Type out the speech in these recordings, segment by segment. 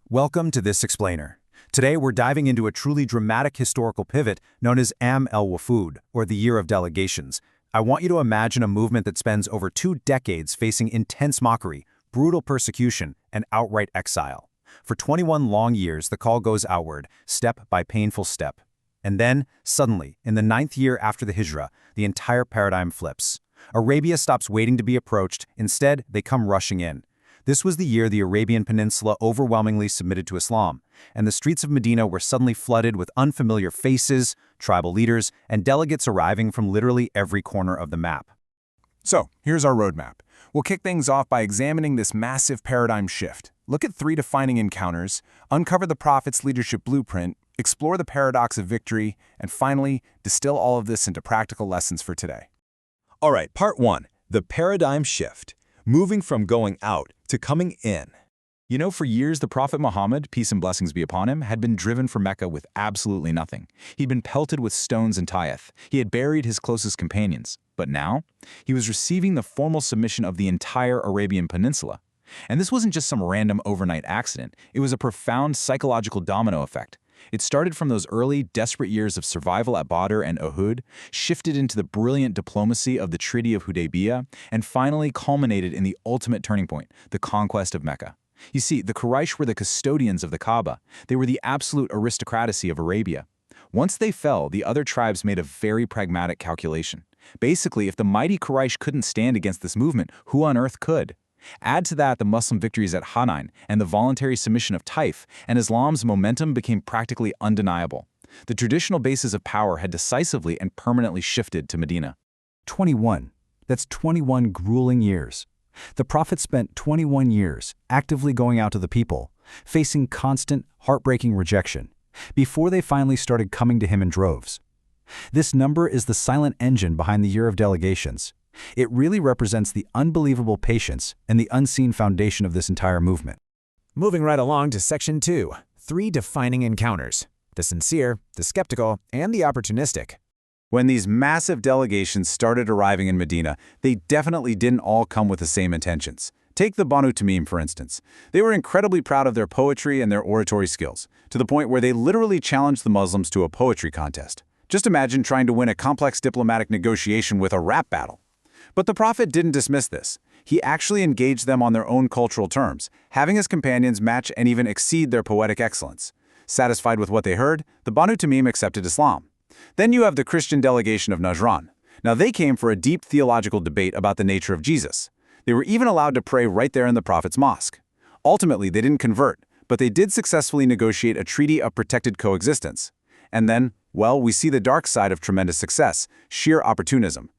Welcome to This Explainer. Today we're diving into a truly dramatic historical pivot known as Am el-Wufud, or the Year of Delegations. I want you to imagine a movement that spends over 2 decades facing intense mockery, brutal persecution, and outright exile. For 21 long years, the call goes outward, step by painful step. And then, suddenly, in the 9th year after the Hijra, the entire paradigm flips. Arabia stops waiting to be approached, instead they come rushing in. This was the year the Arabian Peninsula overwhelmingly submitted to Islam, and the streets of Medina were suddenly flooded with unfamiliar faces, tribal leaders, and delegates arriving from literally every corner of the map. So, here's our roadmap. We'll kick things off by examining this massive paradigm shift. Look at 3 defining encounters, uncover the Prophet's leadership blueprint, explore the paradox of victory, and finally, distill all of this into practical lessons for today. All right, part 1, the paradigm shift. Moving from going out to coming in. You know, for years, the Prophet Muhammad, peace and blessings be upon him, had been driven from Mecca with absolutely nothing. He'd been pelted with stones and Taif. He had buried his closest companions. But now, he was receiving the formal submission of the entire Arabian Peninsula. And this wasn't just some random overnight accident. It was a profound psychological domino effect. It started from those early, desperate years of survival at Badr and Uhud, shifted into the brilliant diplomacy of the Treaty of Hudaybiyah, and finally culminated in the ultimate turning point, the conquest of Mecca. You see, the Quraysh were the custodians of the Kaaba. They were the absolute aristocracy of Arabia. Once they fell, the other tribes made a very pragmatic calculation. Basically, if the mighty Quraysh couldn't stand against this movement, who on earth could? Add to that the Muslim victories at Hunayn and the voluntary submission of Taif, and Islam's momentum became practically undeniable. The traditional bases of power had decisively and permanently shifted to Medina. 21. That's 21 grueling years. The Prophet spent 21 years actively going out to the people, facing constant, heartbreaking rejection, before they finally started coming to him in droves. This number is the silent engine behind the Year of Delegations. It really represents the unbelievable patience and the unseen foundation of this entire movement. Moving right along to Section 2, 3 defining encounters: the sincere, the skeptical, and the opportunistic. When these massive delegations started arriving in Medina, they definitely didn't all come with the same intentions. Take the Banu Tamim, for instance. They were incredibly proud of their poetry and their oratory skills, to the point where they literally challenged the Muslims to a poetry contest. Just imagine trying to win a complex diplomatic negotiation with a rap battle. But the Prophet didn't dismiss this. He actually engaged them on their own cultural terms, having his companions match and even exceed their poetic excellence. Satisfied with what they heard, the Banu Tamim accepted Islam. Then you have the Christian delegation of Najran. Now they came for a deep theological debate about the nature of Jesus. They were even allowed to pray right there in the Prophet's mosque. Ultimately, they didn't convert, but they did successfully negotiate a treaty of protected coexistence. And then, well, we see the dark side of tremendous success, sheer opportunism.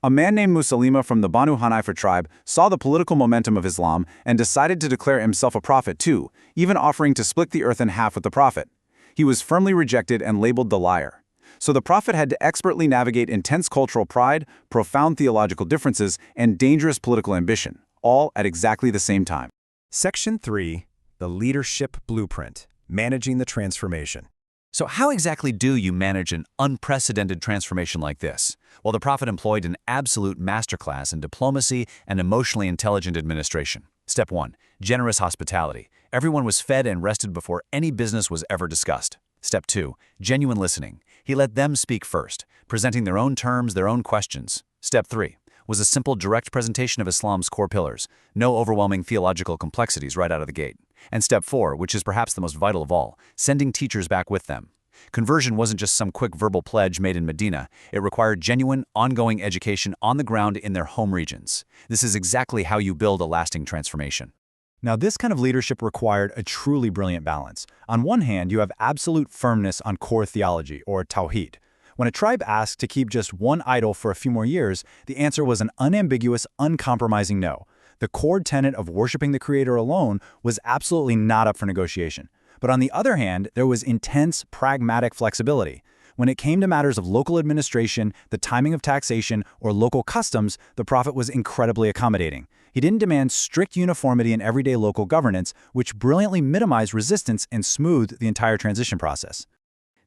A man named Musaylima from the Banu Hanifa tribe saw the political momentum of Islam and decided to declare himself a prophet too, even offering to split the earth in half with the Prophet. He was firmly rejected and labeled the liar. So the Prophet had to expertly navigate intense cultural pride, profound theological differences, and dangerous political ambition, all at exactly the same time. Section 3, the leadership blueprint: managing the transformation. So how exactly do you manage an unprecedented transformation like this? Well, the Prophet employed an absolute masterclass in diplomacy and emotionally intelligent administration. Step 1, generous hospitality. Everyone was fed and rested before any business was ever discussed. Step 2, genuine listening. He let them speak first, presenting their own terms, their own questions. Step 3 was a simple, direct presentation of Islam's core pillars, no overwhelming theological complexities right out of the gate. And step 4, which is perhaps the most vital of all, sending teachers back with them. Conversion wasn't just some quick verbal pledge made in Medina. It required genuine, ongoing education on the ground in their home regions. This is exactly how you build a lasting transformation. Now, this kind of leadership required a truly brilliant balance. On one hand, you have absolute firmness on core theology, or tawhid. When a tribe asked to keep just one idol for a few more years, the answer was an unambiguous, uncompromising no. The core tenet of worshiping the Creator alone was absolutely not up for negotiation. But on the other hand, there was intense, pragmatic flexibility. When it came to matters of local administration, the timing of taxation, or local customs, the Prophet was incredibly accommodating. He didn't demand strict uniformity in everyday local governance, which brilliantly minimized resistance and smoothed the entire transition process.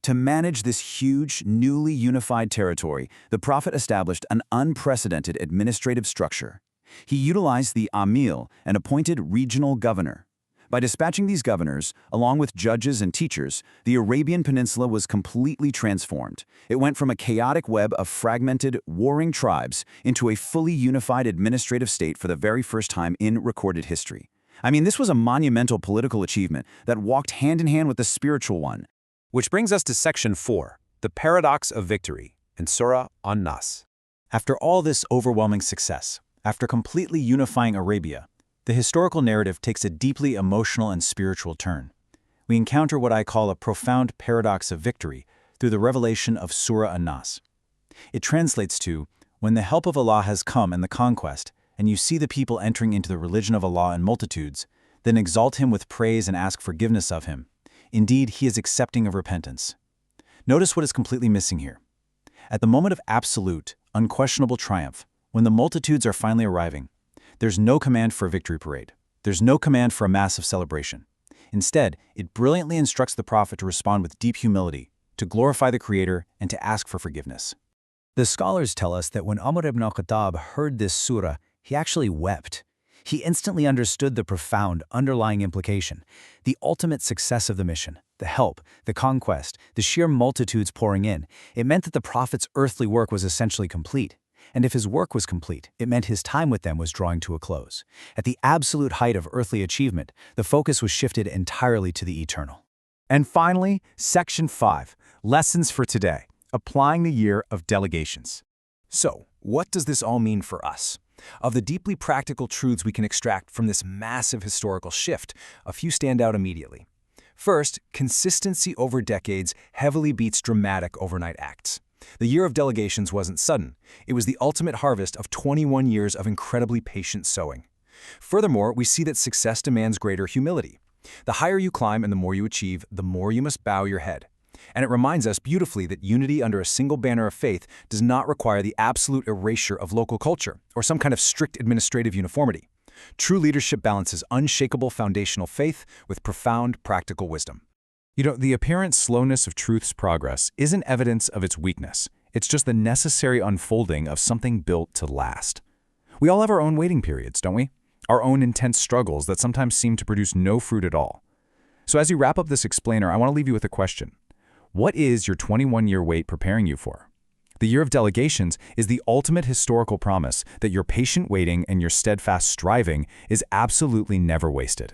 To manage this huge, newly unified territory, the Prophet established an unprecedented administrative structure. He utilized the Amil, an appointed regional governor. By dispatching these governors, along with judges and teachers, the Arabian Peninsula was completely transformed. It went from a chaotic web of fragmented, warring tribes into a fully unified administrative state for the very first time in recorded history. I mean, this was a monumental political achievement that walked hand in hand with the spiritual one. Which brings us to Section 4, the Paradox of Victory, in Surah An-Nas. After all this overwhelming success, after completely unifying Arabia, the historical narrative takes a deeply emotional and spiritual turn. We encounter what I call a profound paradox of victory through the revelation of Surah An-Nas. It translates to, when the help of Allah has come and the conquest, and you see the people entering into the religion of Allah in multitudes, then exalt Him with praise and ask forgiveness of Him. Indeed, He is accepting of repentance. Notice what is completely missing here. At the moment of absolute, unquestionable triumph, when the multitudes are finally arriving, there's no command for a victory parade. There's no command for a massive celebration. Instead, it brilliantly instructs the Prophet to respond with deep humility, to glorify the Creator, and to ask for forgiveness. The scholars tell us that when Umar ibn al-Khattab heard this surah, he actually wept. He instantly understood the profound underlying implication, the ultimate success of the mission, the help, the conquest, the sheer multitudes pouring in. It meant that the Prophet's earthly work was essentially complete. And if his work was complete, it meant his time with them was drawing to a close. At the absolute height of earthly achievement, the focus was shifted entirely to the eternal. And finally, Section 5, Lessons for Today, Applying the Year of Delegations. So, what does this all mean for us? Of the deeply practical truths we can extract from this massive historical shift, a few stand out immediately. First, consistency over decades heavily beats dramatic overnight acts. The year of delegations wasn't sudden. It was the ultimate harvest of 21 years of incredibly patient sowing. Furthermore, we see that success demands greater humility. The higher you climb and the more you achieve, the more you must bow your head. And it reminds us beautifully that unity under a single banner of faith does not require the absolute erasure of local culture or some kind of strict administrative uniformity. True leadership balances unshakable foundational faith with profound practical wisdom. You know, the apparent slowness of truth's progress isn't evidence of its weakness. It's just the necessary unfolding of something built to last. We all have our own waiting periods, don't we? Our own intense struggles that sometimes seem to produce no fruit at all. So as you wrap up this explainer, I want to leave you with a question. What is your 21-year wait preparing you for? The year of delegations is the ultimate historical promise that your patient waiting and your steadfast striving is absolutely never wasted.